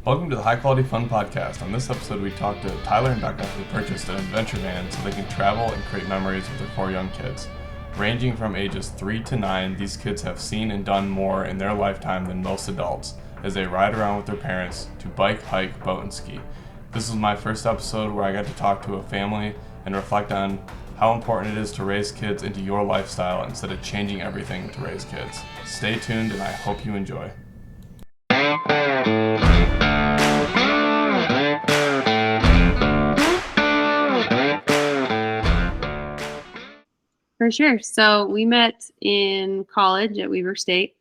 Welcome to the High Quality Fun Podcast. On this episode, we talked to Tyler and Becca, who purchased an adventure van so they can travel and create memories with their 4 young kids. Ranging from ages 3 to 9, these kids have seen and done more in their lifetime than most adults as they ride around with their parents to bike, hike, boat, and ski. This was my first episode where I got to talk to a family and reflect on how important it is to raise kids into your lifestyle instead of changing everything to raise kids. Stay tuned, and I hope you enjoy. For sure. So we met in college at Weaver State.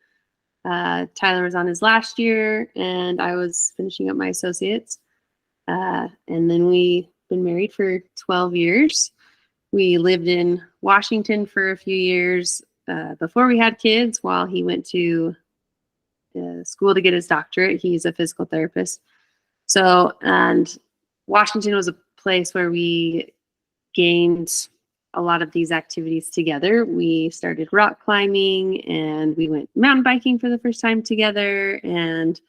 Tyler was on his last year, and I was finishing up my associates. And then we've been married for 12 years. We lived in Washington for a few years before we had kids, while he went to school to get his doctorate. He's a physical therapist. So, and Washington was a place where we gained a lot of these activities together. We started rock climbing, and we went mountain biking for the first time together. And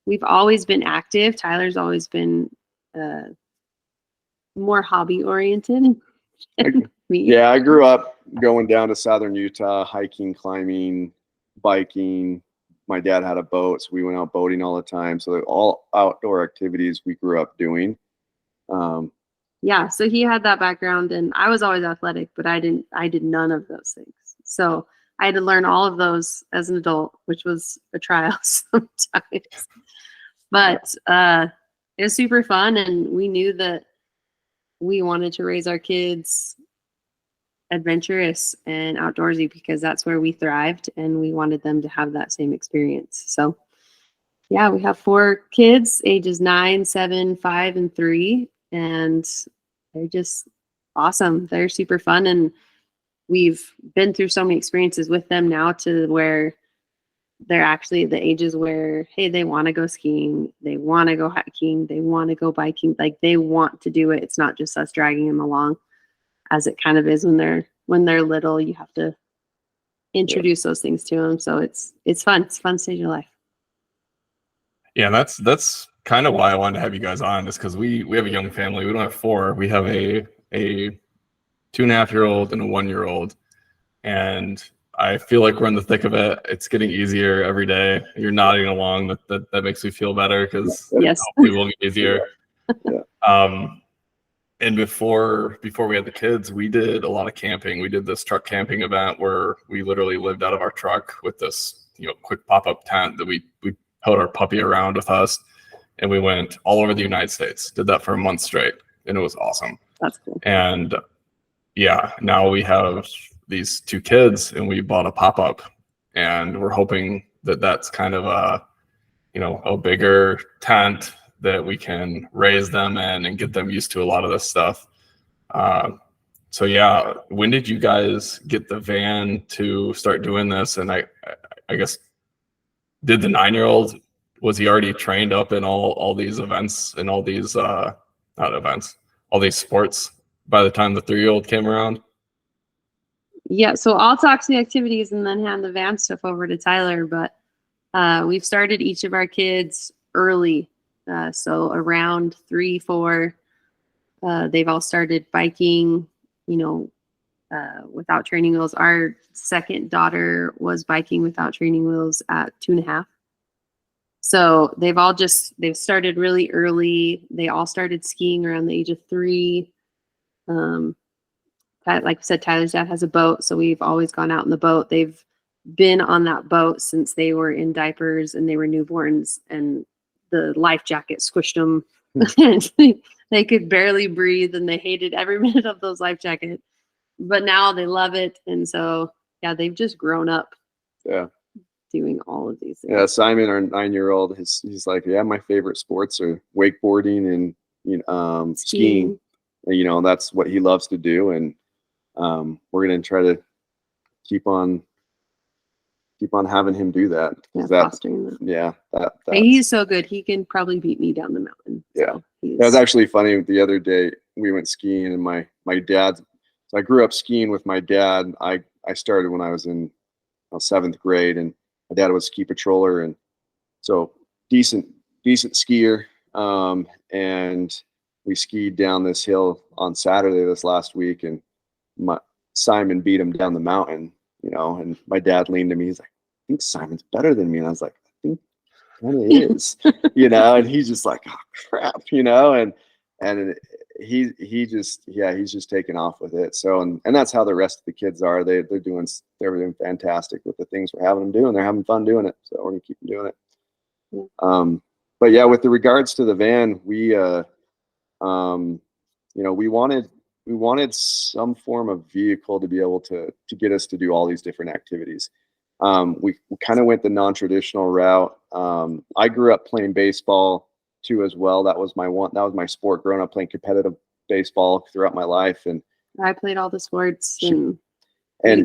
we've always been active. Tyler's always been more hobby oriented than me. Yeah, I grew up going down to southern Utah, hiking, climbing, biking. My dad had a boat, so we went out boating all the time. So all outdoor activities we grew up doing. Yeah, so he had that background, and I was always athletic, but I did none of those things. So I had to learn all of those as an adult, which was a trial sometimes. But it was super fun, and we knew that we wanted to raise our kids adventurous and outdoorsy because that's where we thrived, and we wanted them to have that same experience. So yeah, we have 4 kids, ages 9, 7, 5, and 3. And they're just awesome. They're super fun. And we've been through so many experiences with them now to where they're actually the ages where, hey, they want to go skiing. They want to go hiking. They want to go biking. Like, they want to do it. It's not just us dragging them along as it kind of is when they're little. You have to introduce those things to them. So it's fun. It's a fun stage of life. Yeah, that's kind of why I wanted to have you guys on, is because we have a young family. We don't have 4. We have a 2.5-year-old and a 1-year-old, and I feel like we're in the thick of it. It's getting easier every day. You're nodding along. That makes me feel better, because Yes, hopefully it will get easier. Yeah. And before we had the kids, we did a lot of camping. We did this truck camping event where we literally lived out of our truck with this quick pop-up tent that we put our puppy around with us. And we went all over the United States, did that for a month straight, and it was awesome. that's cool. And yeah, now we have these 2 kids, and we bought a pop-up, and we're hoping that that's kind of a bigger tent that we can raise them in and get them used to a lot of this stuff. So yeah, when did you guys get the van to start doing this? And I guess, did the 9-year-old, was he already trained up in all these events and all these not events, all these sports by the time the 3-year-old came around? Yeah, so I'll talk to the activities and then hand the van stuff over to Tyler. But we've started each of our kids early. So around 3, 4, they've all started biking, without training wheels. Our second daughter was biking without training wheels at 2.5. So they've started really early. They all started skiing around the age of 3. Like I said, Tyler's dad has a boat, so we've always gone out in the boat. They've been on that boat since they were in diapers and they were newborns, and the life jacket squished them. They could barely breathe, and they hated every minute of those life jackets. But now they love it, and so yeah, they've just grown up. Yeah. Doing all of these things. Yeah, Simon, our 9-year-old, he's like, yeah, my favorite sports are wakeboarding and skiing. And, that's what he loves to do, and we're gonna try to keep on having him do that. Fostering that. Yeah, he's so good. He can probably beat me down the mountain. Yeah, that was actually funny. The other day we went skiing, and my dad. So I grew up skiing with my dad. I started when I was in 7th grade, and my dad was ski patroller, and so decent skier. And we skied down this hill on Saturday this last week, and Simon beat him down the mountain, you know, and my dad leaned to me. He's like, I think Simon's better than me. And I was like, I think kind of is, you know, and he's just like, oh crap, you know, and he's just taking off with it. So, and that's how the rest of the kids are. They're doing fantastic with the things we're having them do, and they're having fun doing it. So we're gonna keep them doing it. But yeah, with the regards to the van, we, you know, we wanted some form of vehicle to be able to get us to do all these different activities. We kind of went the non-traditional route. I grew up playing baseball too as well. That was my sport growing up, playing competitive baseball throughout my life. And I played all the sports, and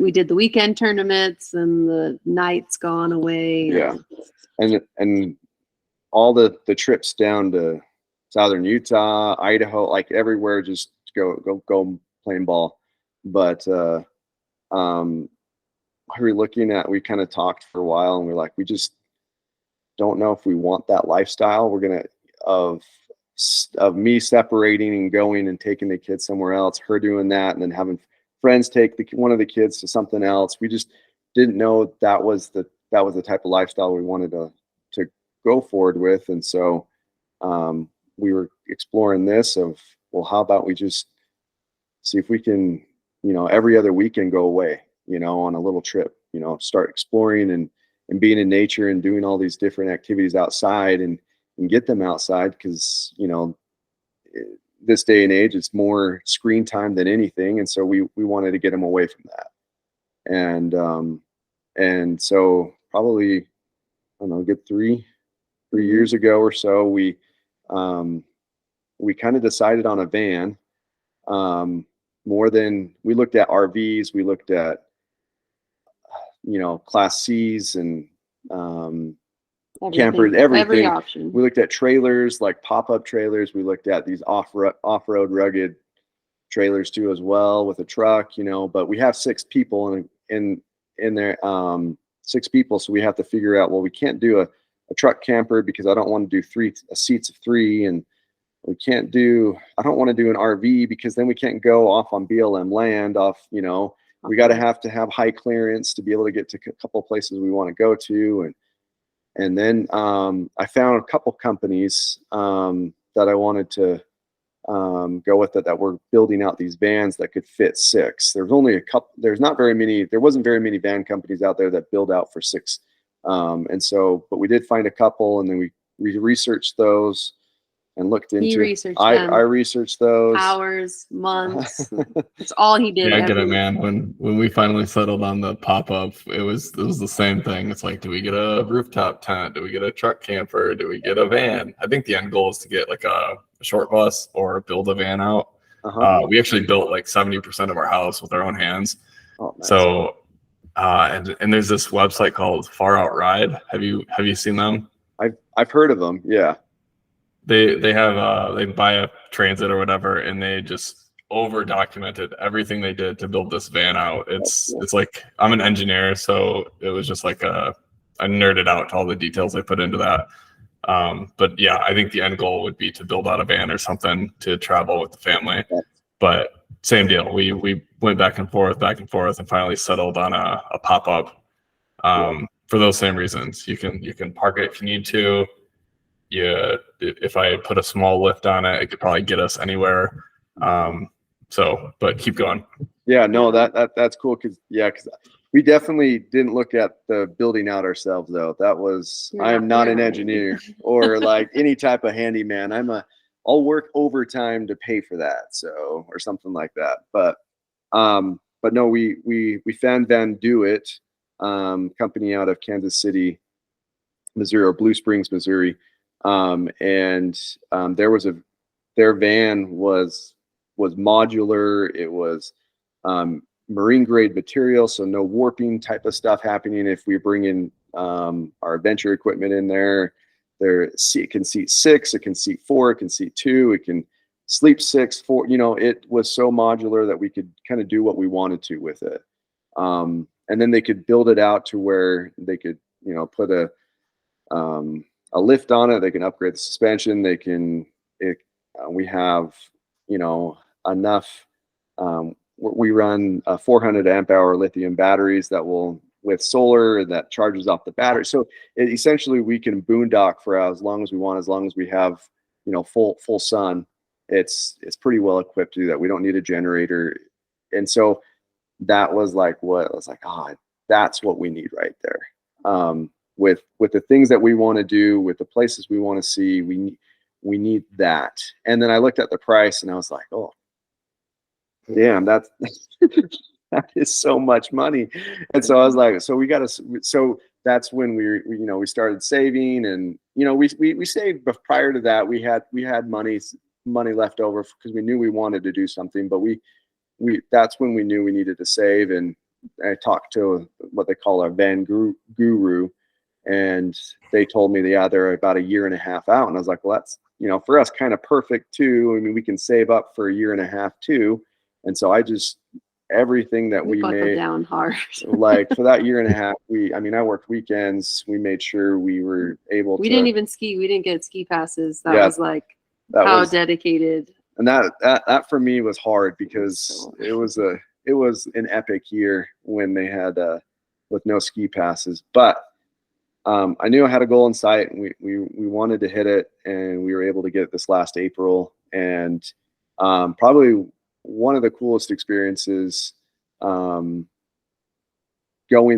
we did the weekend tournaments and the nights gone away. Yeah. And all the trips down to southern Utah, Idaho, like everywhere, just go playing ball. But we kind of talked for a while, and we're like, we just don't know if we want that lifestyle. We're gonna of me separating and going and taking the kids somewhere else, her doing that, and then having friends take one of the kids to something else. We just didn't know that was the type of lifestyle we wanted to go forward with. And so we were exploring this of, well, how about we just see if we can, you know, every other weekend go away, you know, on a little trip, you know, start exploring and being in nature and doing all these different activities outside and get them outside. Because, you know, this day and age, it's more screen time than anything. And so we wanted to get them away from that. And so probably, I don't know, good 3 years ago or so, we kind of decided on a van. More than we looked at RVs, we looked at, you know, Class C's and campers, everything. Every option. We looked at trailers, like pop-up trailers. We looked at these off-road rugged trailers too, as well, with a truck, you know. But we have 6 people in there, 6 people, so we have to figure out, well, we can't do a truck camper because I don't want to do 3 seats of 3, and I don't want to do an RV because then we can't go off on BLM land off, you know. We got to have high clearance to be able to get to a couple of places we want to go to. And then I found a couple companies that I wanted to go with that were building out these vans that could fit 6. There wasn't very many van companies out there that build out for 6. And so, but we did find a couple, and then we researched those and looked into. I researched those hours, months. That's all he did. Yeah, I get it, man. When we finally settled on the pop-up, it was the same thing. It's like, do we get a rooftop tent? Do we get a truck camper? Do we get a van? I think the end goal is to get like a short bus or build a van out. We actually built like 70% of our house with our own hands. Oh, nice. So and there's this website called Far Out Ride. Have you seen them? I've heard of them. Yeah. They have they buy a transit or whatever, and they just over documented everything they did to build this van out. It's like, I'm an engineer, so it was just like I nerded out to all the details they put into that. But yeah, I think the end goal would be to build out a van or something to travel with the family. But same deal. We went back and forth and finally settled on a pop-up for those same reasons. You can park it if you need to. Yeah, if I put a small lift on it, it could probably get us anywhere. But keep going. Yeah, no, that's cool. Cause we definitely didn't look at the building out ourselves though. I am not an engineer or like any type of handyman. I'll work overtime to pay for that. So, or something like that. But no, we found Van Do It, company out of Kansas City, Missouri, or Blue Springs, Missouri. Their van was modular. It was marine grade material, so no warping type of stuff happening. If we bring in our adventure equipment in there, it can seat 6, it can seat 4, it can seat 2, it can sleep 6, 4. You know, it was so modular that we could kind of do what we wanted to with it. And then they could build it out to where they could, you know, put a a lift on it. They can upgrade the suspension. They can, we have, enough. We run 400 amp hour lithium batteries that will, with solar, that charges off the battery. So essentially we can boondock for as long as we want, as long as we have, full sun. It's pretty well equipped to do that. We don't need a generator. And so that was like what I was like, that's what we need right there. With the things that we want to do, with the places we want to see, we need that. And then I looked at the price and I was like, oh, damn, that is so much money. And so I was like, so that's when we started saving, and we saved, but prior to that we had money left over because we knew we wanted to do something, but we that's when we knew we needed to save. And I talked to what they call our van guru, and they told me they're about a year and a half out. And I was like, well, that's, for us kind of perfect too. I mean, we can save up for a year and a half too. And so everything that we made down hard. like for that year and a half, I worked weekends. We made sure we were able to. We didn't even ski. We didn't get ski passes. That was like how dedicated. And that for me was hard because it was an epic year when they had with no ski passes. But I knew I had a goal in sight, and we wanted to hit it, and we were able to get it this last April. And probably one of the coolest experiences, going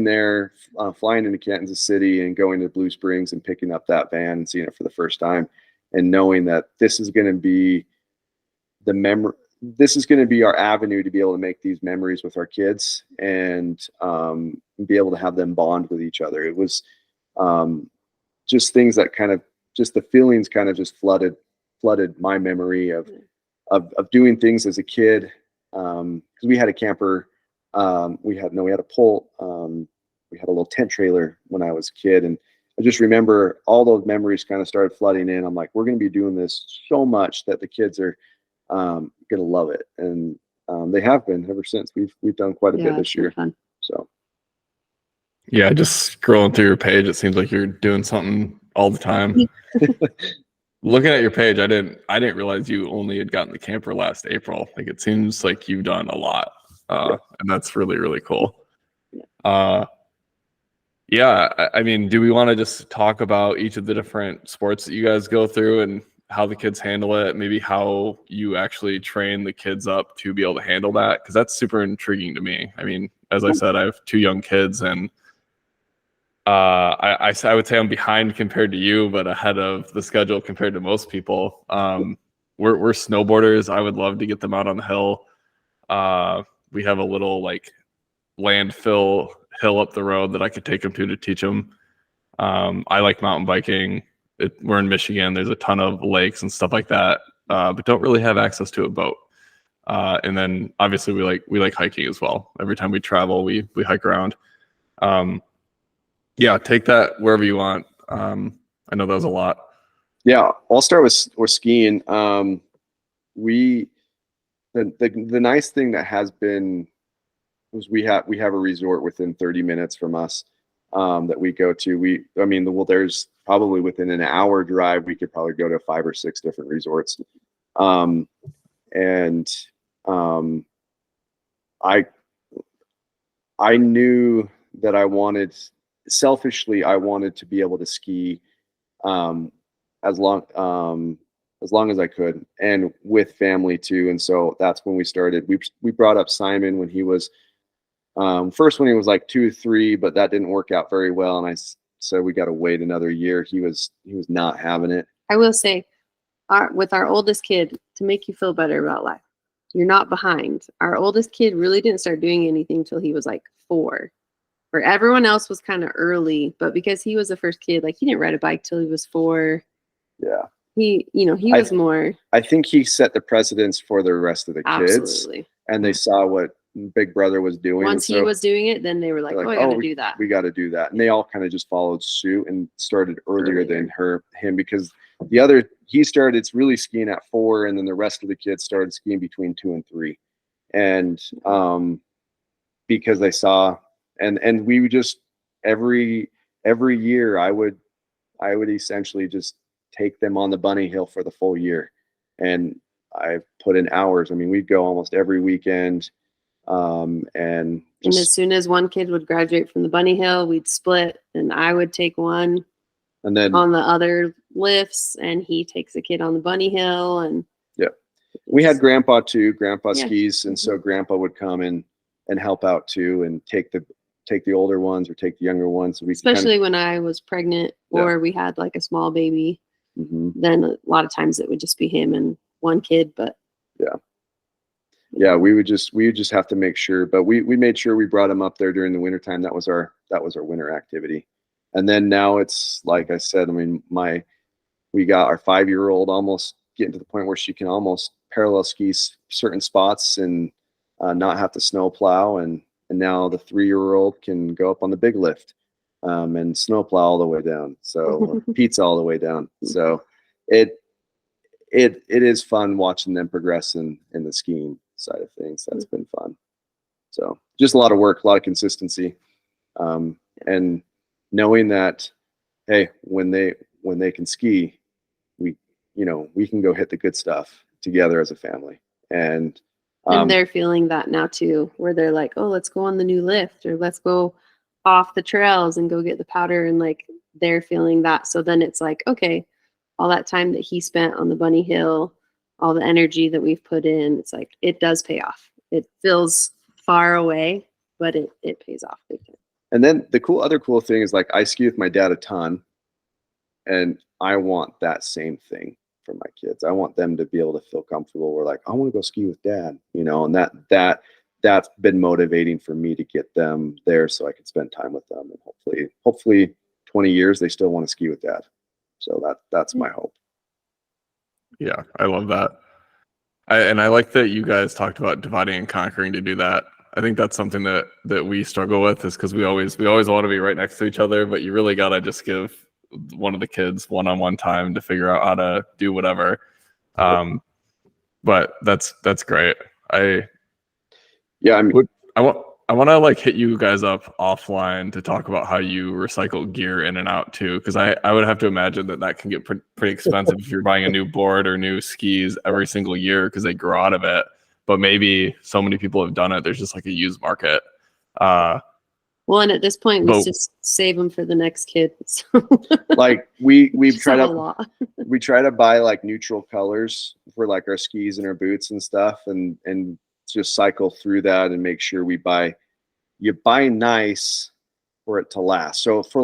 there, flying into Kansas City and going to Blue Springs and picking up that van and seeing it for the first time, and knowing that this is going to be this is going to be our avenue to be able to make these memories with our kids, and be able to have them bond with each other. It was just things that just the feelings kind of just flooded my memory of doing things as a kid. Because we had a camper, we had a pole, we had a little tent trailer when I was a kid, and I just remember all those memories kind of started flooding in. I'm like, we're going to be doing this so much that the kids are going to love it, and they have been ever since. We've done quite a bit this year. Fun. So yeah, just scrolling through your page, it seems like you're doing something all the time. Looking at your page, I didn't realize you only had gotten the camper last April. Like, it seems like you've done a lot, and that's really, really cool. I mean, do we want to just talk about each of the different sports that you guys go through and how the kids handle it? Maybe how you actually train the kids up to be able to handle that, because that's super intriguing to me. I mean, as I said, I have 2 young kids, and I would say I'm behind compared to you, but ahead of the schedule compared to most people. We're snowboarders. I would love to get them out on the hill. We have a little like landfill hill up the road that I could take them to teach them. I like mountain biking. We're in Michigan. There's a ton of lakes and stuff like that, but don't really have access to a boat. And then obviously we like hiking as well. Every time we travel, we hike around. Take that wherever you want. I know that was a lot. Yeah, I'll start with skiing. The nice thing that has been was we have a resort within 30 minutes from us that we go to. There's probably within an hour drive we could probably go to 5 or 6 different resorts. I knew that I wanted to be able to ski as long as I could, and with family too. And so that's when we started. We brought up Simon when he was first, when he was like 2, 3, but that didn't work out very well. And I said, we got to wait another year. He was not having it. I will say, with our oldest kid, to make you feel better about life, you're not behind. Our oldest kid really didn't start doing anything until he was like 4. Where everyone else was kind of early, but because he was the first kid, like, he didn't ride a bike till he was 4. Yeah. He was more. I think he set the precedence for the rest of the kids. Absolutely. And they saw what Big Brother was doing. Once he was doing it, then they were like, I got to do that. We got to do that. And they all kind of just followed suit and started earlier than him, because he started really skiing at 4, and then the rest of the kids started skiing between 2 and 3. And because they saw, and we would just every year I would I would essentially just take them on the bunny hill for the full year. And I put in hours. I mean, we'd go almost every weekend. And as just, soon as one kid would graduate from the bunny hill, we'd split, and I would take one and then, on the other lifts, and he takes a kid on the bunny hill. And yeah, we had grandpa too. Grandpa Yeah. skis. And so grandpa would come and help out too, and take the older ones or take the younger ones. So we could especially when I was pregnant or we had like a small baby, then a lot of times it would just be him and one kid. But yeah, we would just have to make sure, but we made sure we brought him up there during the wintertime. That was our winter activity. And then now it's like I said, I mean, we got our 5-year-old almost getting to the point where she can almost parallel ski certain spots and not have to snow plow. And now the 3-year-old can go up on the big lift and snow plow all the way down. So pizza all the way down. So it is fun watching them progress in the skiing side of things. That's been fun. So just a lot of work, a lot of consistency, and knowing that, hey, when they can ski, we can go hit the good stuff together as a family. And they're feeling that now too, where they're like, oh, let's go on the new lift, or let's go off the trails and go get the powder. And like, they're feeling that. So then it's like, okay, all that time that he spent on the bunny hill, all the energy that we've put in, it's like, it does pay off. It feels far away, but it pays off. And then the other cool thing is, like, I ski with my dad a ton, and I want that same thing for my kids. I want them to be able to feel comfortable. We're like, I want to go ski with dad, and that's been motivating for me to get them there so I can spend time with them. And hopefully 20 years, they still want to ski with dad. So that's my hope. Yeah, I love that. I like that you guys talked about dividing and conquering to do that. I think that's something that we struggle with, is because we always want to be right next to each other, but you really gotta just give one of the kids one-on-one time to figure out how to do whatever. But that's great. I want to like hit you guys up offline to talk about how you recycle gear in and out too, because I would have to imagine that can get pretty expensive if you're buying a new board or new skis every single year because they grow out of it. But maybe so many people have done it, there's just like a used market. Well, and at this point, we just save them for the next kid. So. Like we try to buy like neutral colors for like our skis and our boots and stuff, and just cycle through that and make sure you buy nice for it to last. So for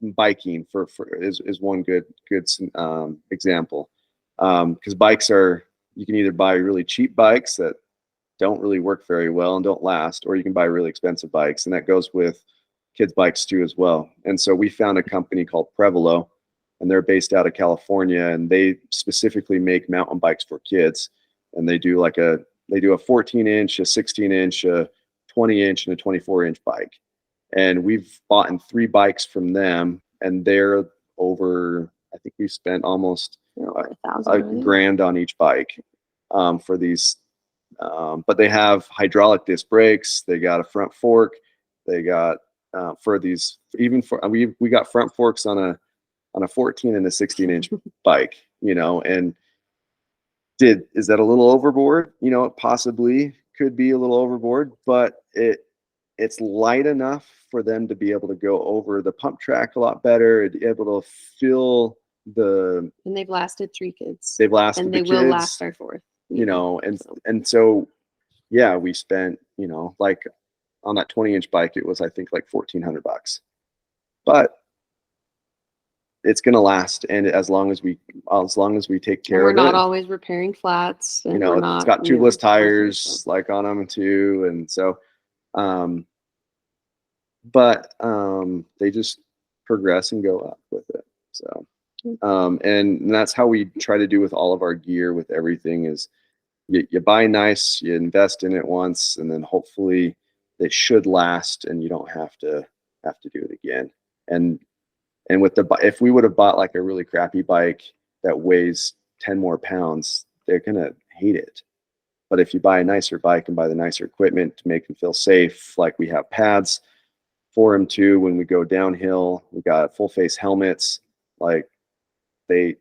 biking is one good example, because bikes you can either buy really cheap bikes that don't really work very well and don't last, or you can buy really expensive bikes, and that goes with kids' bikes too as well. And so we found a company called Prevolo, and they're based out of California, and they specifically make mountain bikes for kids. And they do a 14-inch, a 16-inch, a 20-inch, and a 24-inch bike. And we've bought 3 bikes from them, and they're over, I think we spent almost $1,000 on each bike for these. But they have hydraulic disc brakes. They got a front fork. They got we got front forks on a 14 and a 16-inch bike, and is that a little overboard? It possibly could be a little overboard, but it's light enough for them to be able to go over the pump track a lot better, able to feel and they've lasted 3 kids. They've lasted, and they will last our 4th. And so yeah, we spent, like on that 20-inch bike, it was, I think, like $1,400, but it's going to last. And as long as we take care of it. We're not always repairing flats. And it's got tubeless tubeless tires like on them too. And so, but they just progress and go up with it. So, and that's how we try to do with all of our gear, with everything, is you buy nice, you invest in it once, and then hopefully it should last and you don't have to do it again. And if we would have bought like a really crappy bike that weighs 10 more pounds, they're gonna hate it. But if you buy a nicer bike and buy the nicer equipment to make them feel safe, like we have pads for them too. When we go downhill, we got full face helmets. Like they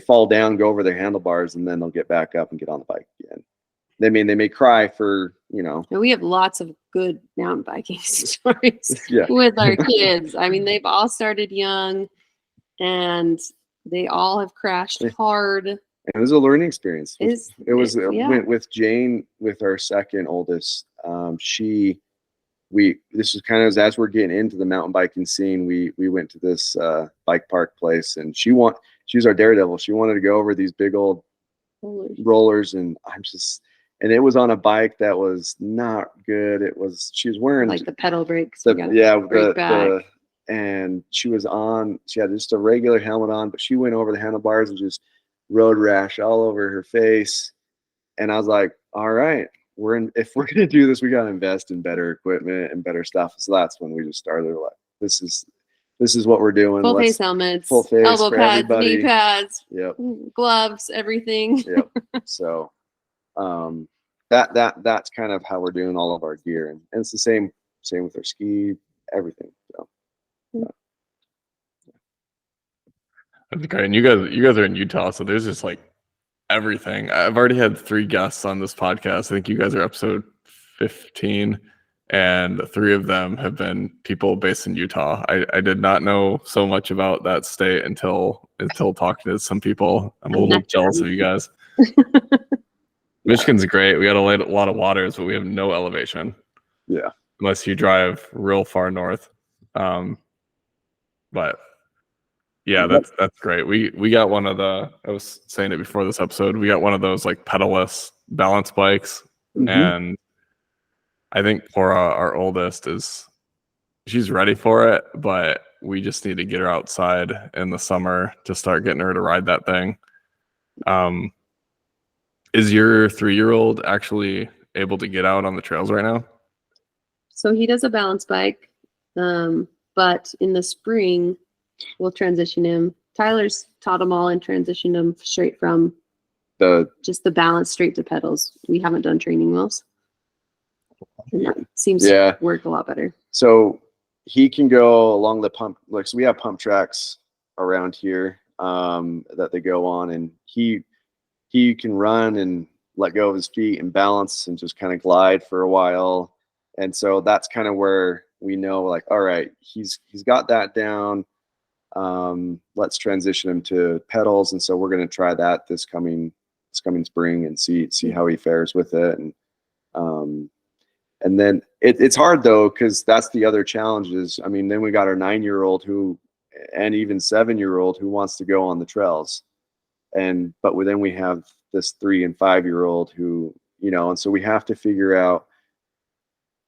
fall down, go over their handlebars, and then they'll get back up and get on the bike again. They may cry for, And we have lots of good mountain biking stories yeah. with our kids. I mean, they've all started young and they all have crashed hard. It was a learning experience. Yeah. With Jane, with our second oldest. This was kind of as we're getting into the mountain biking scene. We went to this bike park place, and she was our daredevil. She wanted to go over these big old rollers, and and it was on a bike that was not good. She was wearing like the pedal brakes. And she had just a regular helmet on, but she went over the handlebars and just road rash all over her face. And I was like, all right, if we're going to do this, we got to invest in better equipment and better stuff. So that's when we just started like, this is what we're doing. Full face helmets, full face, elbow pads, everybody. knee pads, yep. gloves, everything. Yep. So, that's kind of how we're doing all of our gear, and it's the same with our ski, everything. So. That's great. And you guys are in Utah, so there's just like everything. I've already had 3 guests on this podcast. I think you guys are episode 15, and 3 of them have been people based in Utah. I did not know so much about that state until talking to some people. I'm a little jealous of you guys. Michigan's great. We got a lot of waters, but we have no elevation. Yeah. Unless you drive real far north. But yeah, that's great. We got one of I was saying it before this episode, we got one of those like pedalless balance bikes. Mm-hmm. And I think for our oldest she's ready for it, but we just need to get her outside in the summer to start getting her to ride that thing. Is your 3-year-old actually able to get out on the trails right now? So he does a balance bike, but in the spring, we'll transition him. Tyler's taught him all and transitioned him straight from just the balance straight to pedals. We haven't done training wheels. And that seems to work a lot better. So he can go along the pump. Like, so we have pump tracks around here that they go on, and he can run and let go of his feet and balance and just kind of glide for a while. And so that's kind of where we know, like, all right, he's got that down. Let's transition him to pedals. And so we're going to try that this coming spring and see how he fares with it. And then it's hard though, because that's the other challenges. I mean, then we got our 9-year-old and even 7-year-old who wants to go on the trails. But then we have this 3 and 5-year-old who, and so we have to figure out.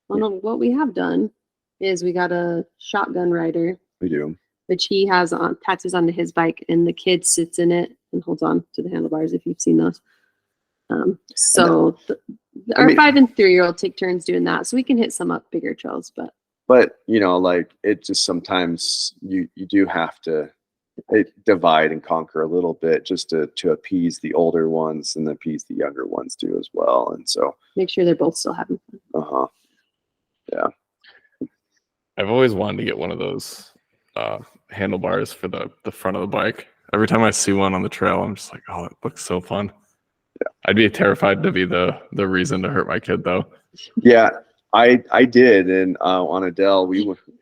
Well, no, what we have done is we got a shotgun rider. We do. Which he has attaches onto his bike, and the kid sits in it and holds on to the handlebars, if you've seen those. Our 5 and 3-year-old take turns doing that, so we can hit some up bigger trails. But like, it just sometimes you do have to divide and conquer a little bit just to appease the older ones and appease the younger ones too as well. And so make sure they're both still having fun. Yeah. I've always wanted to get one of those handlebars for the front of the bike. Every time I see one on the trail, I'm just like, oh, it looks so fun. Yeah. I'd be terrified to be the reason to hurt my kid though. Yeah, I did. And on Adele,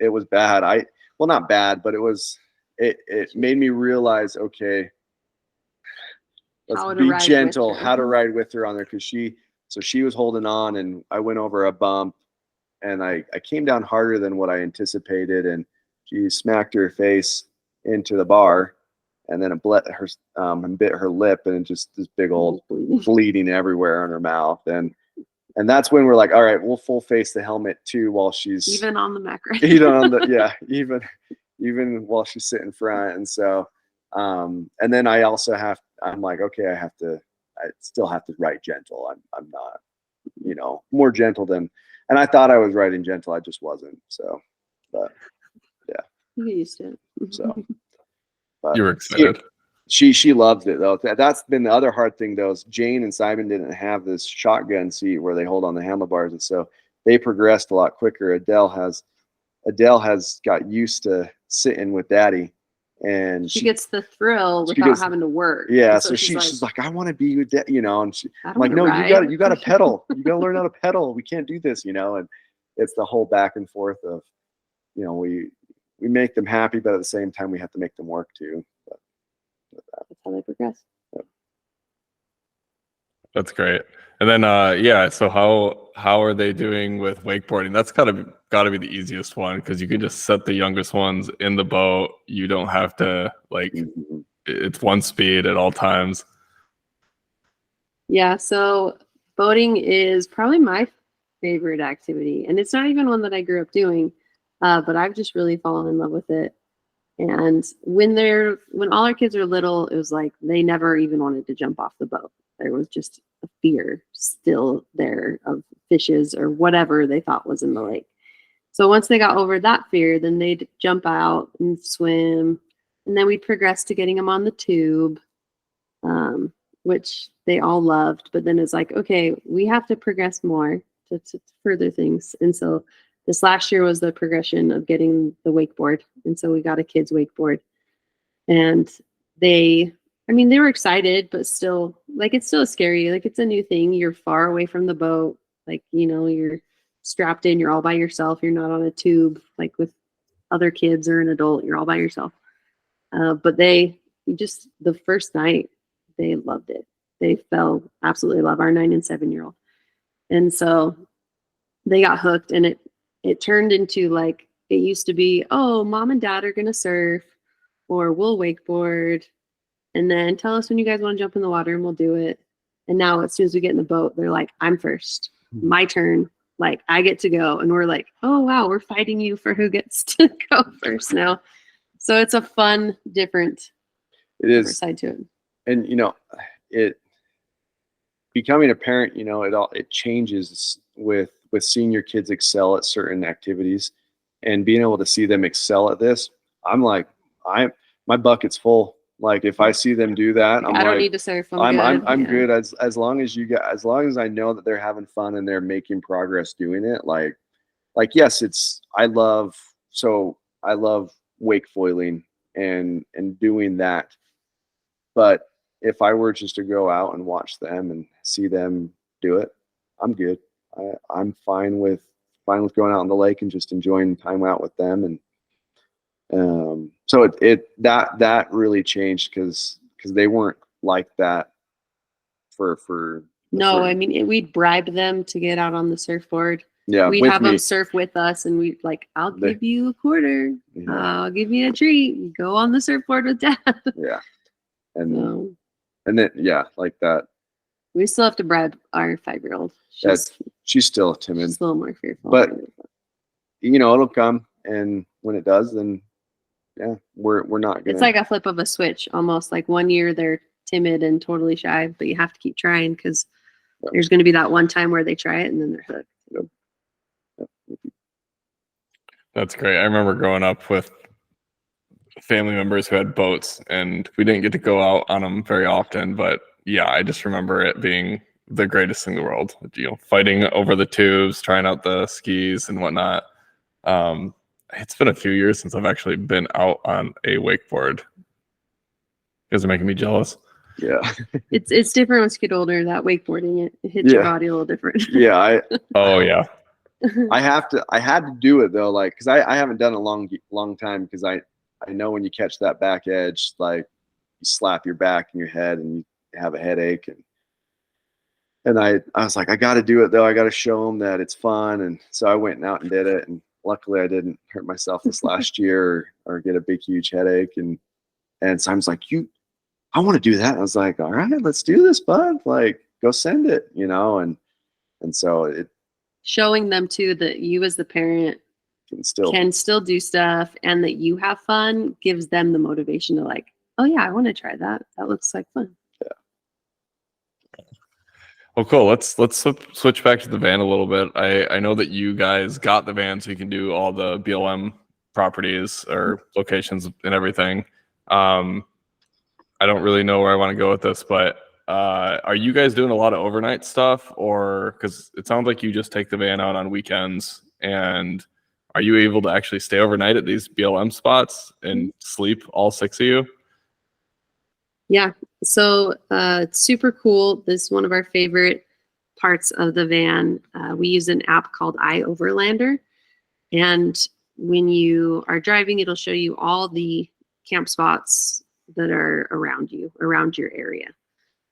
it was bad. Not bad, but it made me realize, okay, let's be gentle, how to ride with her on there. Cause she was holding on, and I went over a bump, and I came down harder than what I anticipated. And she smacked her face into the bar, and then it bit her lip, and just this big old bleeding everywhere on her mouth. And that's when we're like, all right, we'll full face the helmet too while she's even on the macro. even while she's sitting front. And so, and then I'm like, okay, I still have to ride gentle. I'm not, more gentle than, and I thought I was riding gentle. I just wasn't. So, but yeah. You get used to it. So, but you were excited. She loved it though. That's been the other hard thing though, is Jane and Simon didn't have this shotgun seat where they hold on the handlebars. And so they progressed a lot quicker. Adele has Adele has got used to sitting with daddy, and she gets the thrill she without gets- having to work. yeah. And So she's she's like, I want to be with dad, you know. And I I'm don't like, wanna no, ride. you gotta pedal. You gotta learn how to pedal. We can't do this, you know. And it's the whole back and forth of, you know, we make them happy, but at the same time we have to make them work too. But That's how they progress. That's great. And then yeah, so how are they doing with wakeboarding? That's gotta be the easiest one, because you can just set the youngest ones in the boat. You don't have to like Mhm. it's one speed at all times. Yeah, so boating is probably my favorite activity, and it's not even one that I grew up doing, but I've just really fallen in love with it. And when all our kids were little, it was like they never even wanted to jump off the boat. There was just a fear still there of fishes or whatever they thought was in the lake. So once they got over that fear, then they'd jump out and swim, and then we'd progress to getting them on the tube, which they all loved. But then it's like, okay, we have to progress more to further things. And so this last year was the progression of getting the wakeboard. And so we got a kids wakeboard, and they were excited, but still, like, it's still scary. Like, it's a new thing. You're far away from the boat. Like, you know, you're strapped in, you're all by yourself. You're not on a tube, like with other kids or an adult, you're all by yourself. But the first night, they loved it. They fell absolutely love our 9 and 7-year-old. And so they got hooked, and it turned into, like, it used to be, oh, mom and dad are going to surf, or we'll wakeboard, and then tell us when you guys want to jump in the water and we'll do it. And now as soon as we get in the boat, they're like, I'm first, my turn. Like, I get to go. And we're like, oh, wow, we're fighting you for who gets to go first now. So it's a fun, different side to it. And, you know, it becoming a parent, you know, it changes with seeing your kids excel at certain activities and being able to see them excel at this. I'm like, my bucket's full. Like, if I see them do that, I don't need to surf. I'm good as long as I know that they're having fun and they're making progress doing it. Like yes, I love wake foiling and doing that. But if I were just to go out and watch them and see them do it, I'm good. I'm fine with going out on the lake and just enjoying time out with them. And so that really changed because they weren't like that for no, I mean, we'd bribe them to get out on the surfboard. Yeah, we'd have them surf with us, and we'd like, I'll give you a quarter. Yeah. I'll give you a treat. Go on the surfboard with dad. Yeah. And then like that. We still have to bribe our 5-year-old. She's still timid. She's a little more fearful. But you know, it'll come, and when it does, then we're not gonna. It's like a flip of a switch, almost. Like, one year they're timid and totally shy, but you have to keep trying, because there's going to be that one time where they try it and then they're hooked. That's great. I remember growing up with family members who had boats, and we didn't get to go out on them very often, but yeah, I just remember it being the greatest thing in the world. You know, fighting over the tubes, trying out the skis and whatnot. It's been a few years since I've actually been out on a wakeboard. You guys are making me jealous. Yeah. It's different once you get older. That wakeboarding, it hits your body a little different. Yeah. Oh yeah. I had to do it though, like, because I haven't done it a long time, because I know when you catch that back edge, like, you slap your back and your head and you have a headache, and I was like, I got to do it though. I got to show them that it's fun, and so I went out and did it, and luckily I didn't hurt myself this last year or get a big huge headache, and so I was like, I want to do that. I was like, all right, let's do this, bud. Like, go send it, you know, and so it. Showing them too that you as the parent can still do stuff, and that you have fun, gives them the motivation to, like, oh yeah, I want to try that. That looks like fun. Yeah. Well, cool. Let's switch back to the van a little bit. I know that you guys got the van so you can do all the BLM properties or locations and everything. I don't really know where I want to go with this, but are you guys doing a lot of overnight stuff, or because it sounds like you just take the van out on weekends, and are you able to actually stay overnight at these BLM spots and sleep, all 6 of you? Yeah. So it's super cool. This is one of our favorite parts of the van. We use an app called iOverlander. And when you are driving, it'll show you all the camp spots that are around you, around your area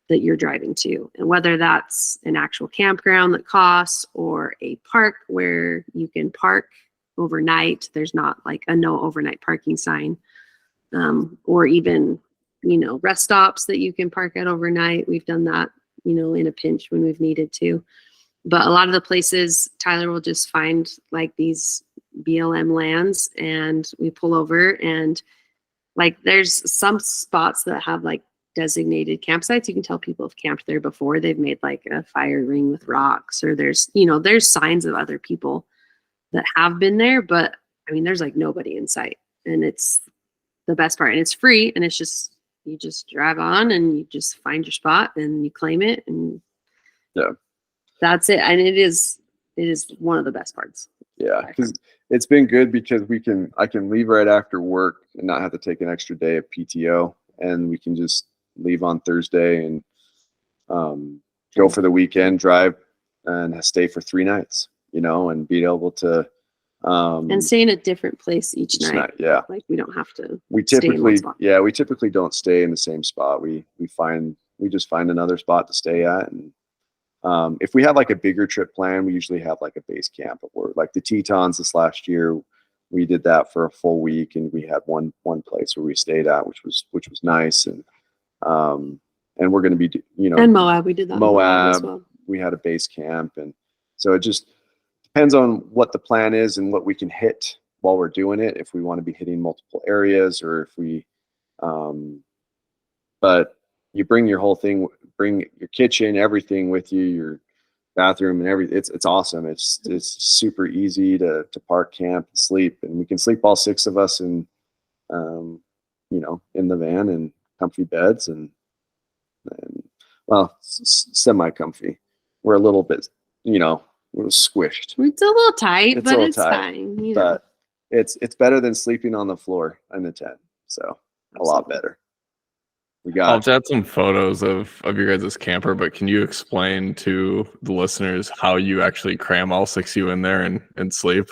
that you're driving to. And whether that's an actual campground that costs or a park where you can park overnight, there's not like a no overnight parking sign, or even, rest stops that you can park at overnight. We've done that, in a pinch when we've needed to. But a lot of the places, Tyler will just find like these BLM lands and we pull over, and like there's some spots that have like designated campsites. You can tell people have camped there before. They've made like a fire ring with rocks, or there's signs of other people that have been there. But I mean, there's like nobody in sight, and it's the best part, and it's free, and it's just, you just drive on and you just find your spot and you claim it, and that's it. And it is one of the best parts. Yeah, because it's been good because I can leave right after work and not have to take an extra day of PTO, and we can just leave on Thursday and go for the weekend, drive and stay for 3 nights, and be able to and stay in a different place each night. Yeah, like we don't have to. We stay in one typically spot. we typically don't stay in the same spot. We just find another spot to stay at, and if we have like a bigger trip plan, we usually have like a base camp. Or like the Tetons this last year, we did that for a full week, and we had one place where we stayed at, which was nice. And we're going to be, and Moab, we did that. Moab as well. We had a base camp, and so it just depends on what the plan is and what we can hit while we're doing it. If we want to be hitting multiple areas, or if we, but you bring your whole thing, bring your kitchen, everything with you, your bathroom and everything. It's awesome. It's super easy to park, camp, and sleep, and we can sleep all 6 of us in in the van in comfy beds and well, semi comfy. We're a little bit, a little squished. It's a little tight, It's but a little it's tight, fine. But it's better than sleeping on the floor in the tent. So a lot better. I'll add some photos of your guys' camper, but can you explain to the listeners how you actually cram all 6 of you in there and sleep?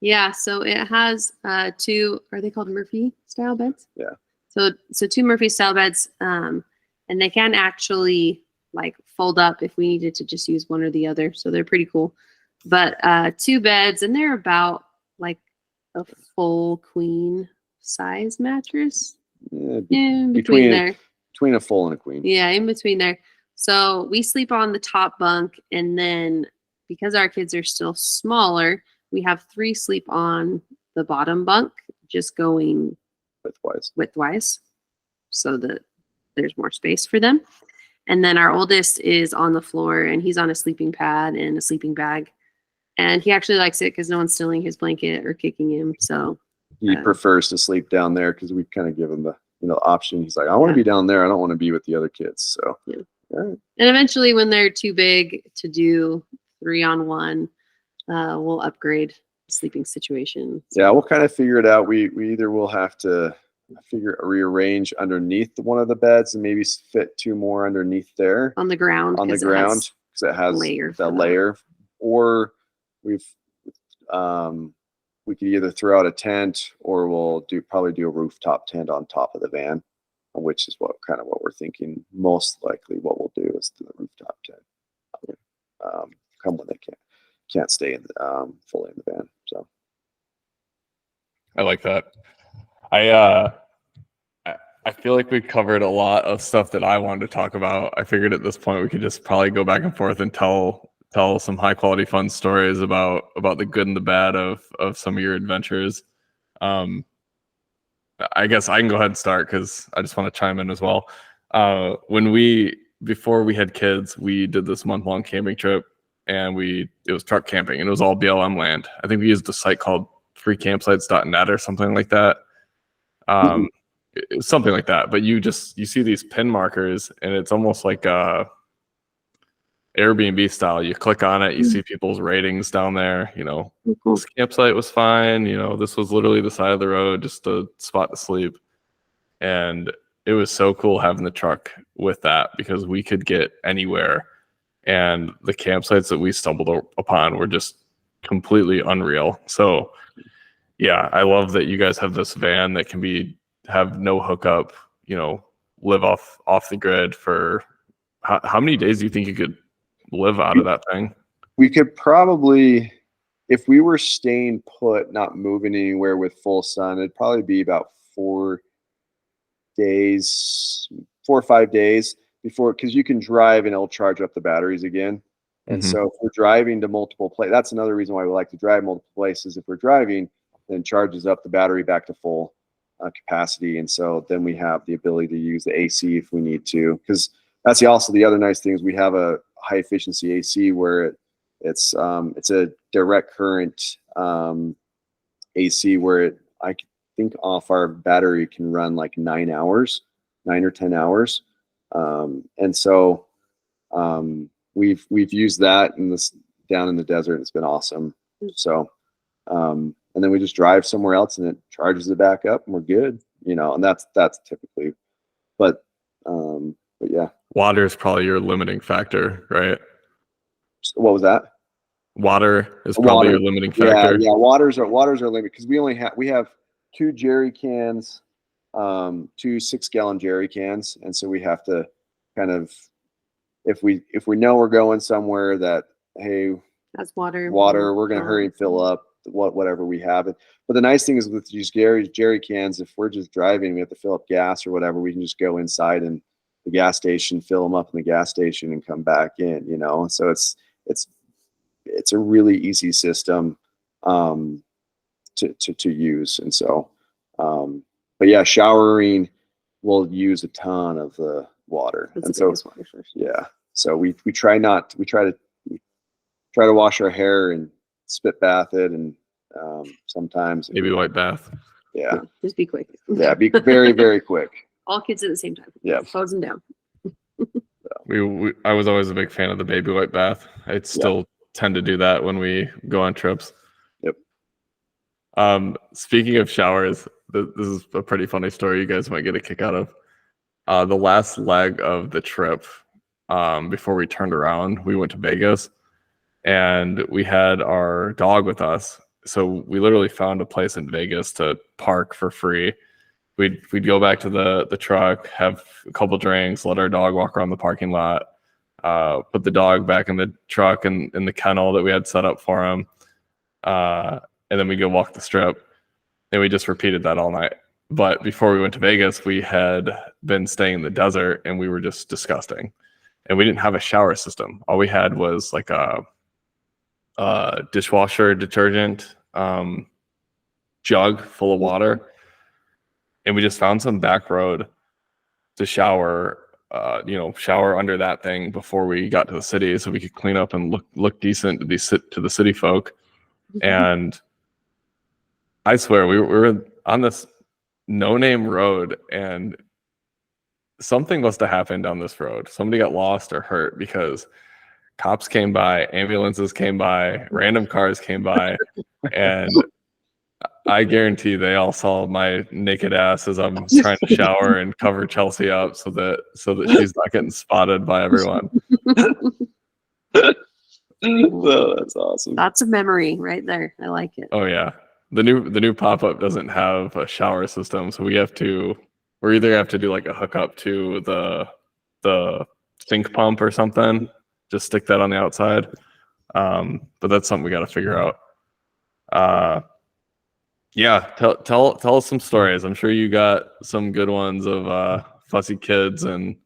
Yeah, so it has 2, are they called Murphy style beds? Yeah. So 2 Murphy style beds, and they can actually like fold up if we needed to just use one or the other. So they're pretty cool. But 2 beds, and they're about like a full queen size mattress. In between there. Between a full and a queen. Yeah, in between there. So we sleep on the top bunk, and then because our kids are still smaller, we have 3 sleep on the bottom bunk, just going widthwise, so that there's more space for them. And then our oldest is on the floor, and he's on a sleeping pad and a sleeping bag. And he actually likes it because no one's stealing his blanket or kicking him. So he prefers to sleep down there because we kind of give him the option. He's like, I want to be down there. I don't want to be with the other kids. So yeah. And eventually, when they're too big to do 3-on-1, we'll upgrade the sleeping situation. So. Yeah, we'll kind of figure it out. We either will have to rearrange underneath one of the beds and maybe fit 2 more underneath there on the ground because it has the layer, or we could either throw out a tent, or we'll probably do a rooftop tent on top of the van, which is what we're thinking. Most likely what we'll do is the rooftop tent. Come when they can't stay in fully in the van. So I like that. I feel like we covered a lot of stuff that I wanted to talk about. I figured at this point we could just probably go back and forth and tell some high quality fun stories about the good and the bad of some of your adventures. I guess I can go ahead and start because I just want to chime in as well. Before we had kids, we did this month-long camping trip, and it was truck camping, and it was all BLM land. I think we used a site called freecampsites.net or something like that. Something like that. But you see these pin markers, and it's almost like Airbnb style. You click on it, you see people's ratings down there. This campsite was fine. This was literally the side of the road, just a spot to sleep. And it was so cool having the truck with that because we could get anywhere. And the campsites that we stumbled upon were just completely unreal. So yeah, I love that you guys have this van that can have no hookup, live off the grid for how many days do you think you could live out of that thing? We could probably, if we were staying put, not moving anywhere with full sun, it'd probably be about 4 or 5 days before, because you can drive and it'll charge up the batteries again. And so if we're driving to multiple places, that's another reason why we like to drive multiple places. If we're driving, then charges up the battery back to full capacity. And so then we have the ability to use the AC if we need to, because that's also the other nice thing is we have a high efficiency AC where it's a direct current AC where I think off our battery can run like 9 or 10 hours. And so we've used that down in the desert. It's been awesome. So and then we just drive somewhere else and it charges it back up and we're good, and that's typically, but yeah. Water is probably your limiting factor, right? What was that? Water is probably your limiting factor. Yeah. Waters are limited because we have 2 jerry cans, 2 6-gallon jerry cans. And so we have to kind of, if we know we're going somewhere that, hey, that's water, we're going to hurry and fill up whatever we have. But the nice thing is with these jerry cans, if we're just driving, we have to fill up gas or whatever, we can just go inside and the gas station, fill them up in the gas station and come back in, So it's a really easy system to use. And so, but yeah, showering will use a ton of the water. That's and the so, biggest water source. yeah, so we try to wash our hair and spit bath it. And sometimes Maybe white bath. Yeah. Just be quick. Yeah. Be very, very quick. All kids at the same time. Yeah. Close them down. I was always a big fan of the baby white bath. I'd still tend to do that when we go on trips. Yep. Speaking of showers, this is a pretty funny story you guys might get a kick out of. The last leg of the trip, before we turned around, we went to Vegas and we had our dog with us. So we literally found a place in Vegas to park for free. We'd go back to the truck, have a couple drinks, let our dog walk around the parking lot, put the dog back in the truck and in the kennel that we had set up for him, and then we go walk the strip. And we just repeated that all night. But before we went to Vegas, we had been staying in the desert and we were just disgusting. And we didn't have a shower system. All we had was like a dishwasher detergent jug full of water. And we just found some back road to shower, shower under that thing before we got to the city so we could clean up and look decent to the city folk. And I swear we were on this no-name road and something must have happened down this road. Somebody got lost or hurt because cops came by, ambulances came by, random cars came by, and I guarantee they all saw my naked ass as I'm trying to shower and cover Chelsea up so that she's not getting spotted by everyone. Oh, that's awesome. That's a memory right there. I like it. Oh yeah. The new pop-up doesn't have a shower system, so we either have to do like a hookup to the sink pump or something. Just stick that on the outside. But that's something we got to figure out. Yeah, tell us some stories. I'm sure you got some good ones of fussy kids and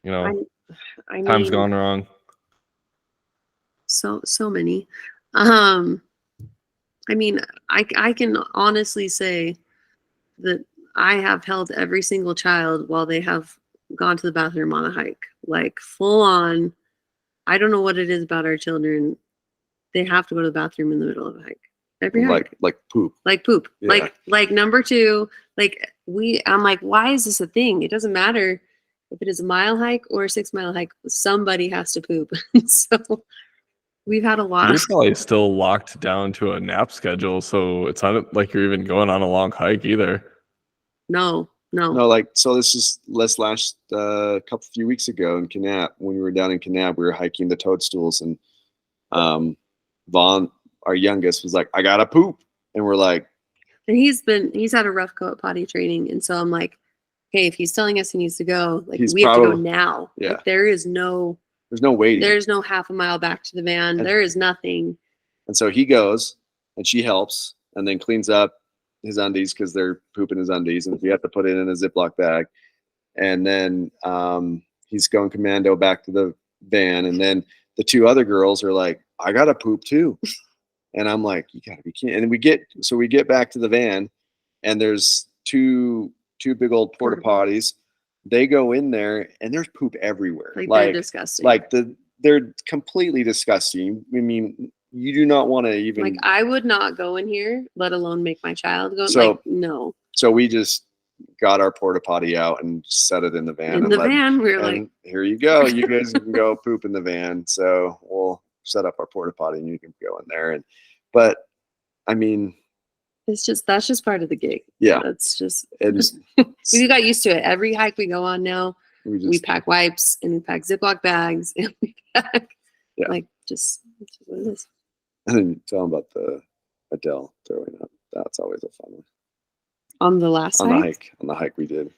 times gone wrong. So many. I mean, I can honestly say that I have held every single child while they have gone to the bathroom on a hike, like full on. I don't know what it is about our children. They have to go to the bathroom in the middle of a hike. Every hike. Like poop. Like poop. Yeah. Like number 2, I'm like, why is this a thing? It doesn't matter if it is a mile hike or a 6 mile hike, somebody has to poop. So we've had a lot You're of probably still locked down to a nap schedule, so it's not like you're even going on a long hike either. no. No, like, so this is last few weeks ago in Kanab. When we were down in Kanab, we were hiking the toadstools, and Vaughn, our youngest, was like, I gotta poop. And we're like, And he's had a rough go at potty training. And so I'm like, hey, if he's telling us he needs to go, like He's we have to go probably- now. yeah. Like there's no waiting. half a mile back to the van. And- There is nothing. And so he goes, and she helps, and then cleans up his undies because they're pooping his undies, and you have to put it in a Ziploc bag. And then he's going commando back to the van, and then the two other girls are like, I gotta poop too. And I'm like, you gotta be kidding. And we get back to the van, and there's two big old porta potties. They go in there, and there's poop everywhere. Like they're disgusting. They're completely disgusting. I mean, you do not want to even. Like I would not go in here, let alone make my child go. So- like no. So we just got our porta potty out and set it in the van. In the van, we were like, and here you go. You guys can go poop in the van. So we'll set up our porta potty, and you can go in there. But I mean, that's just part of the gig. Yeah. That's just it's, we got used to it. Every hike we go on now, we we pack wipes and we pack Ziploc bags and we pack Yeah. like just what it is. and then tell them about the Adele throwing up. That's always a fun one. On the last On hike. the hike we did.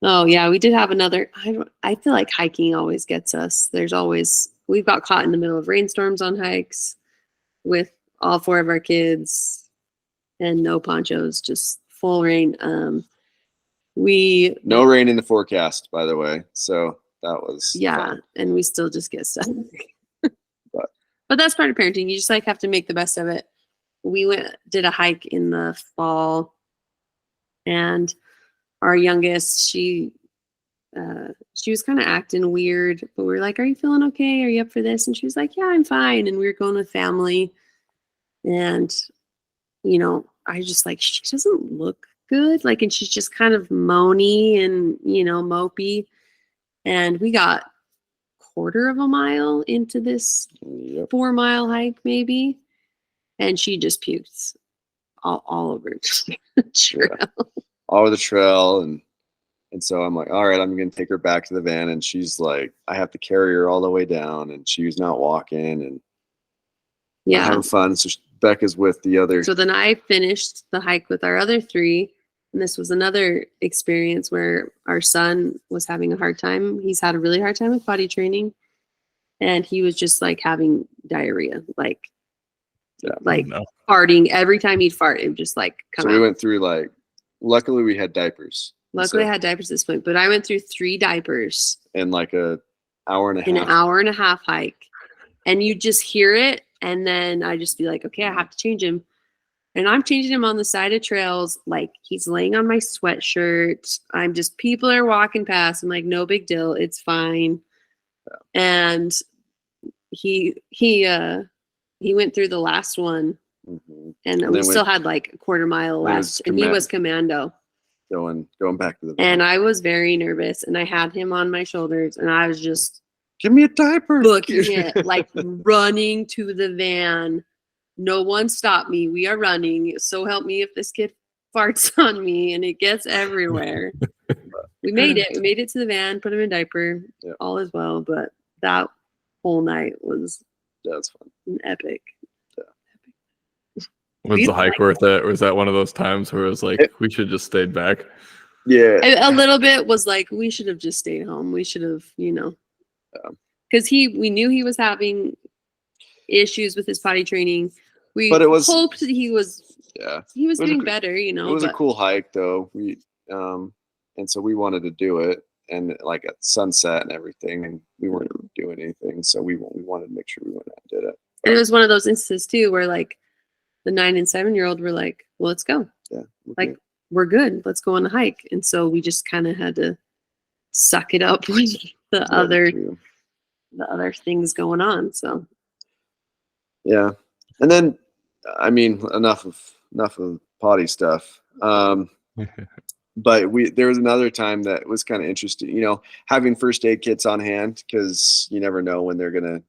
Oh yeah, we did have another. I feel like hiking always gets us. We've got caught in the middle of rainstorms on hikes with all 4 of our kids and no ponchos, just full rain. No rain in the forecast, by the way. So that was fun. And we still just get stuck. But that's part of parenting. You just like have to make the best of it. We did a hike in the fall, and our youngest, she was kind of acting weird, but we were like, are you feeling okay? Are you up for this? And she was like, yeah, I'm fine. And we were going with family. And, I just like, she doesn't look good. Like, and she's just kind of moany and, mopey. And we got 1/4 of a mile into this Yep. 4-mile hike, maybe. And she just puked all over the trail. All over the trail, and so I'm like, all right, I'm gonna take her back to the van, and she's like, I have to carry her all the way down, and she's not walking, and Yeah. having fun. So Becca's with the other. So then I finished the hike with our other 3. And this was another experience where our son was having a hard time. He's had a really hard time with potty training. And he was just like having diarrhea, like No. farting. Every time he'd fart, it would just like come So out. we went through luckily we had diapers. Luckily, So I had diapers at this point, but I went through 3 diapers in like a hour and a in half. an hour and a half hike. And you just hear it. And then I just be like, okay, I have to change him. And I'm changing him on the side of trails. Like he's laying on my sweatshirt. People are walking past. I'm like, no big deal. It's fine. And he went through the last one, Mhm. and And we then still had like a 1/4 mile then it was left, and he was commando. Going back to the van. And I was very nervous, and I had him on my shoulders, and I was just Give me a diaper. looking at like running to the van. No one stopped me. We are running. So help me if this kid farts on me, and it gets everywhere. We made it. We made it to the van, put him in diaper. Yeah. All is well. But that whole night was That's fun. epic. Was the hike worth it? Or was that one of those times where it was like, we should just stayed back? Yeah. A little bit was like, we should have just stayed home. We should have, because we knew he was having issues with his potty training. But it was- hoped that he was Yeah. getting better, It was a cool hike though. We and so we wanted to do it, and like at sunset and everything, and we weren't doing anything, so we wanted to make sure we went out and did it. And it was one of those instances too where like the 9 and 7-year-old were like, well, let's go. Yeah. Like, we're good. Let's go on a hike. And so we just kind of had to suck it up with the other things going on. So yeah. And then enough of potty stuff. but there was another time that was kind of interesting, you know, having first aid kits on hand, because you never know when they're gonna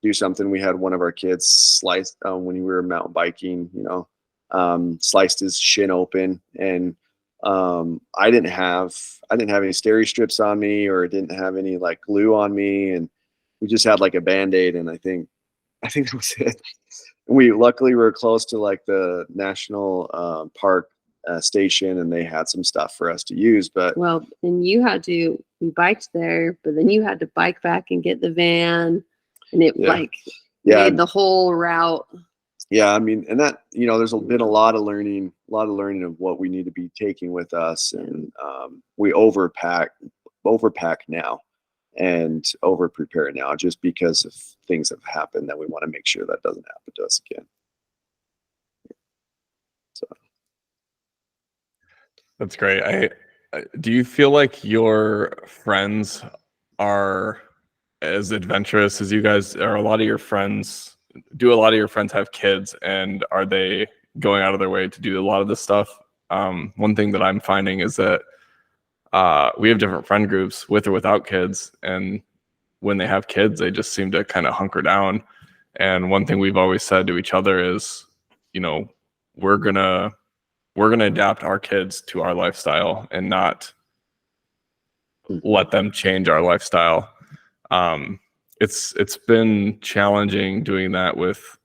do something. We had one of our kids sliced when we were mountain biking, you know, sliced his shin open, and I didn't have any steri strips on me, or didn't have any like glue on me, and we just had like a Band-Aid, and I think that was it. We luckily were close to like the national park station, and they had some stuff for us to use. But Well, and we biked there, but then you had to bike back and get the van, and it made the whole route. Yeah, I mean, and that, you know, there's been a lot of learning of what we need to be taking with us, and we overpack now and over prepare now, just because of things have happened that we want to make sure that doesn't happen to us again. So That's great. Do you feel like your friends are as adventurous as you guys are? Do a lot of your friends have kids, and are they going out of their way to do a lot of this stuff? One thing that I'm finding is that we have different friend groups with or without kids, and when they have kids, they just seem to kind of hunker down. And one thing we've always said to each other is, you know, we're gonna adapt our kids to our lifestyle and not let them change our lifestyle. It's been challenging doing that with,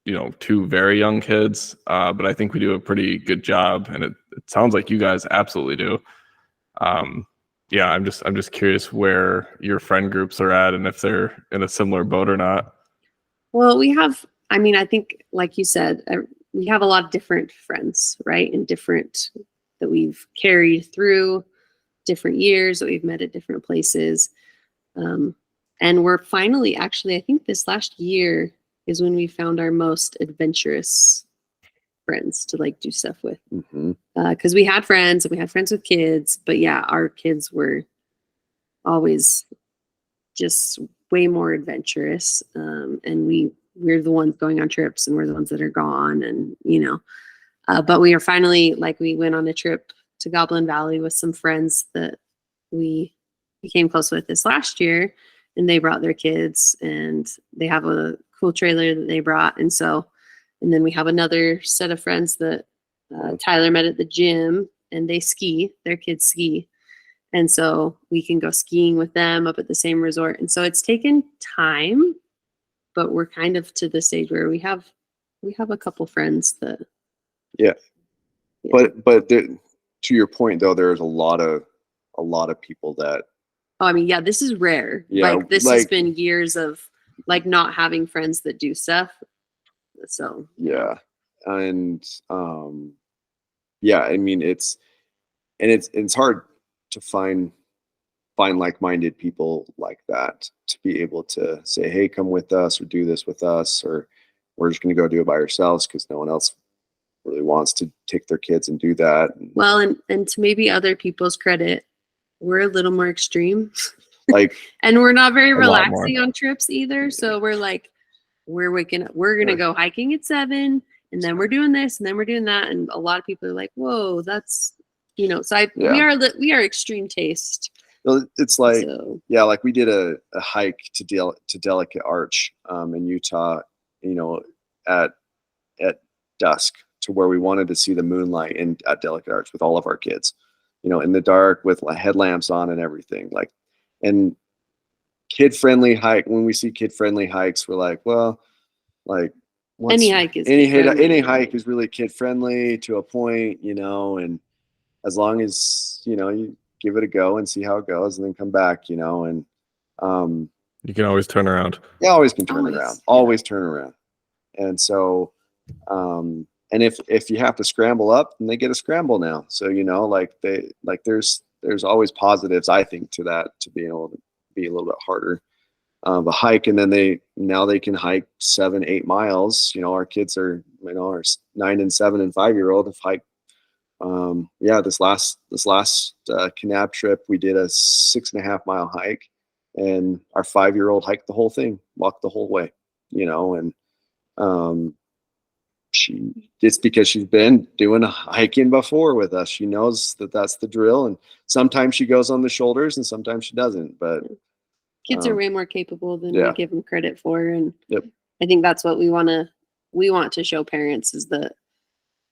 you know, two very young kids, but I think we do a pretty good job, and it sounds like you guys absolutely do. Yeah, I'm just curious where your friend groups are at, and if they're in a similar boat or not. Well, I think, like you said, we have a lot of different friends, right? And that we've carried through different years, that we've met at different places. And we're finally, actually, I think this last year is when we found our most adventurous friends to like do stuff with. Because we had friends, and we had friends with kids, but yeah, our kids were always just way more adventurous. And we're the ones going on trips, and we're the ones that are gone, and you know, but we are finally, like, we went on a trip to Goblin Valley with some friends that we became close with this last year, and they brought their kids, and they have a cool trailer that they brought. And then we have another set of friends that Tyler met at the gym, and their kids ski. And so we can go skiing with them up at the same resort. And so it's taken time, but we're kind of to the stage where we have a couple friends that. Yeah. But to your point though, there's a lot of people that. Oh, I mean, yeah, this is rare. Yeah, like this has been years of like not having friends that do stuff. So yeah, and yeah, I mean, it's hard to find like-minded people like that, to be able to say, hey, come with us, or do this with us, or we're just going to go do it by ourselves, because no one else really wants to take their kids and do that. Well, and to maybe other people's credit, we're a little more extreme, like, and we're not very relaxing on trips either. So we're like, we're waking up, we're going to go hiking at 7, and then we're doing this, and then we're doing that. And a lot of people are like, whoa, that's, you know, so we are extreme taste. Well, it's like, yeah, like we did a hike to Delicate Arch in Utah, you know, at dusk, to where we wanted to see the moonlight at Delicate Arch with all of our kids, you know, in the dark with headlamps on and everything. Like, and kid-friendly hike. When we see kid-friendly hikes, we're like, well, like, any hike is really kid-friendly to a point, you know, and as long as, you know, you give it a go and see how it goes, and then come back, you know, and you can always turn around. Yeah, always turn around. And so, and if you have to scramble up, then they get a scramble now. So, you know, like there's always positives, I think, to that, to being able to be a little bit harder of a hike. And then they can hike 7-8 miles. You know, our kids are, you know, our 9 and 7 and 5-year-old have hiked. This last Kanab trip, we did a 6.5 mile hike, and our 5-year-old hiked the whole thing, walked the whole way, you know, and It's because she's been doing hiking before with us. She knows that that's the drill, and sometimes she goes on the shoulders and sometimes she doesn't, but Kids are way more capable than yeah. we give them credit for. And Yep. I think that's what we want to show parents, is that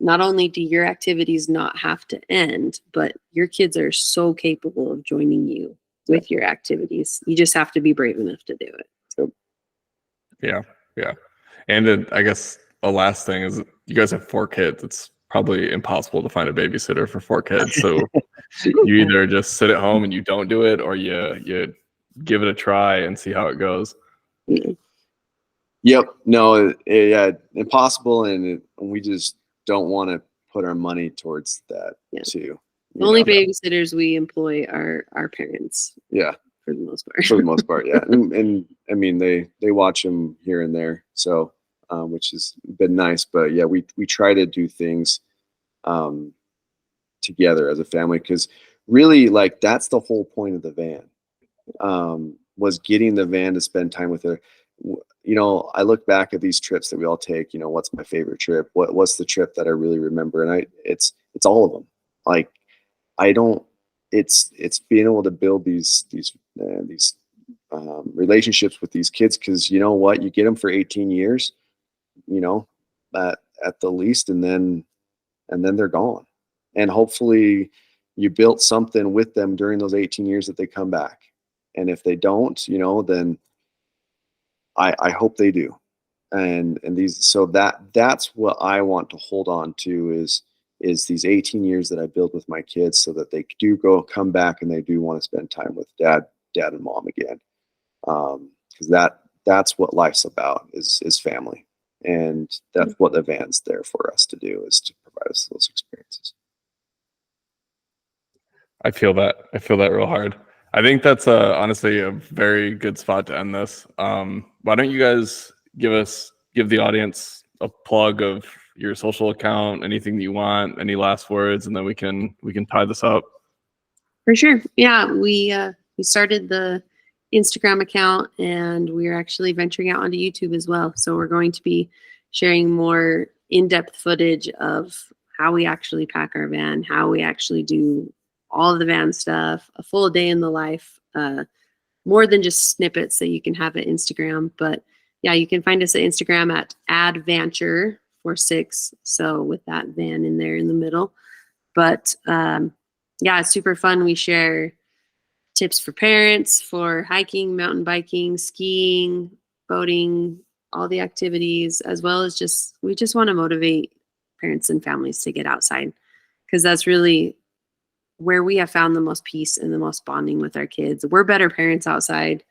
not only do your activities not have to end, but your kids are so capable of joining you with your activities. You just have to be brave enough to do it. Yeah. And then I guess the last thing is, you guys have 4 kids. It's probably impossible to find a babysitter for 4 kids. So you either just sit at home and you don't do it, or you give it a try and see how it goes. Yep. No, yeah, impossible. And we just don't want to put our money towards that too. The only babysitters we employ are our parents. Yeah. For the most part. For the most part, yeah. And I mean, they watch them here and there, so which has been nice. But yeah, we try to do things together as a family, because really, like, that's the whole point of the van, was getting the van to spend time with her. You know, I look back at these trips that we all take. You know, what's my favorite trip? What's the trip that I really remember? And it's all of them. Like, I don't. It's being able to build these relationships with these kids, because you know what, you get them for 18 years, you know, at the least, and then they're gone. And hopefully you built something with them during those 18 years that they come back. And if they don't, you know, then I hope they do. And that's what I want to hold on to, is these 18 years that I build with my kids, so that they do come back and they do want to spend time with dad and mom again. Because that's what life's about, is family. And that's what the van's there for us to do, is to provide us those experiences. I feel that real hard. I think that's honestly a very good spot to end this. Why don't you guys give the audience a plug of your social account, anything that you want, any last words, and then we can tie this up. For sure. Yeah, we started the Instagram account, and we're actually venturing out onto YouTube as well. So we're going to be sharing more in-depth footage of how we actually pack our van, how we actually do all of the van stuff, a full day in the life, more than just snippets that you can have at Instagram. But yeah, you can find us at Instagram at advanture46. So with that van in there in the middle. But yeah, it's super fun. We share tips for parents for hiking, mountain biking, skiing, boating, all the activities, as well as we just want to motivate parents and families to get outside, because that's really where we have found the most peace and the most bonding with our kids. We're better parents outside.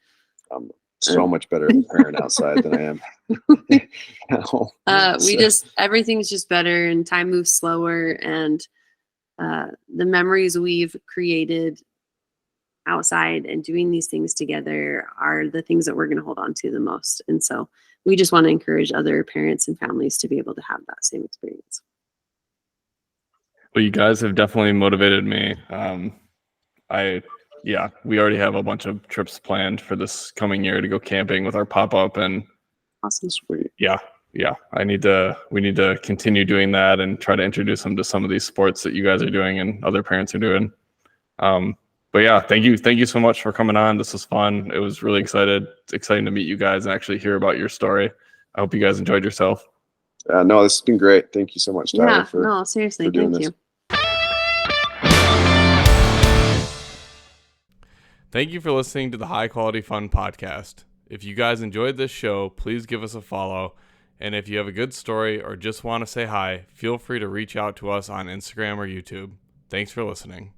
So much better as a parent outside than I am. Everything's just better, and time moves slower, and the memories we've created outside and doing these things together are the things that we're going to hold on to the most. And so we just want to encourage other parents and families to be able to have that same experience. Well, you guys have definitely motivated me. We already have a bunch of trips planned for this coming year to go camping with our pop-up, and awesome. Sweet. Yeah. We need to continue doing that and try to introduce them to some of these sports that you guys are doing and other parents are doing. But yeah, thank you so much for coming on. This was fun. It was really exciting to meet you guys and actually hear about your story. I hope you guys enjoyed yourself. No, this has been great. Thank you so much, Tyler. Seriously, for doing thank you. Thank you for listening to the High Quality Fun podcast. If you guys enjoyed this show, please give us a follow. And if you have a good story or just want to say hi, feel free to reach out to us on Instagram or YouTube. Thanks for listening.